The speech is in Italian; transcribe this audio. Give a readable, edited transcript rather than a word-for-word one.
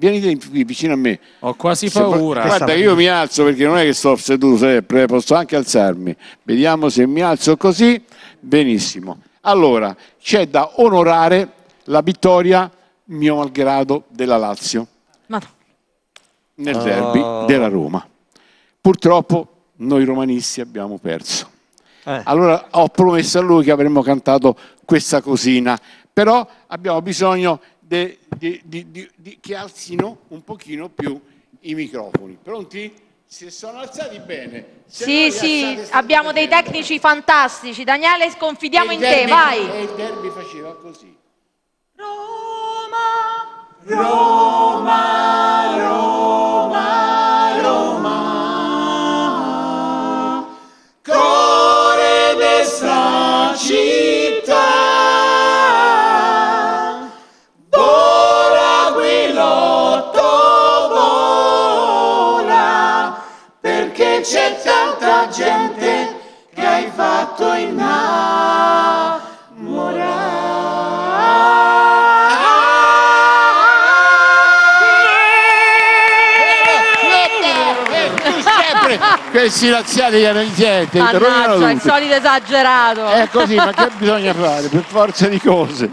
Venite qui vicino a me. Ho quasi paura. Guarda, io mi alzo perché non è che sto seduto sempre, posso anche alzarmi. Vediamo se mi alzo così. Benissimo. Allora, c'è da onorare la vittoria, mio malgrado, della Lazio nel derby della Roma. Purtroppo noi romanisti abbiamo perso. Allora ho promesso a lui che avremmo cantato questa cosina, però abbiamo bisogno che alzino un pochino più i microfoni. Pronti? Si sono alzati bene. Sì, abbiamo dei tecnici fantastici. Daniele, confidiamo in te, vai. E il derby faceva così. Roma, Roma, Roma, Roma, cuore desta città, vola Guilotto, vola, perché c'è tanta gente che hai fatto questi laziali che non niente, mannaggia, il solito esagerato. è così, ma che bisogna fare per forza di cose?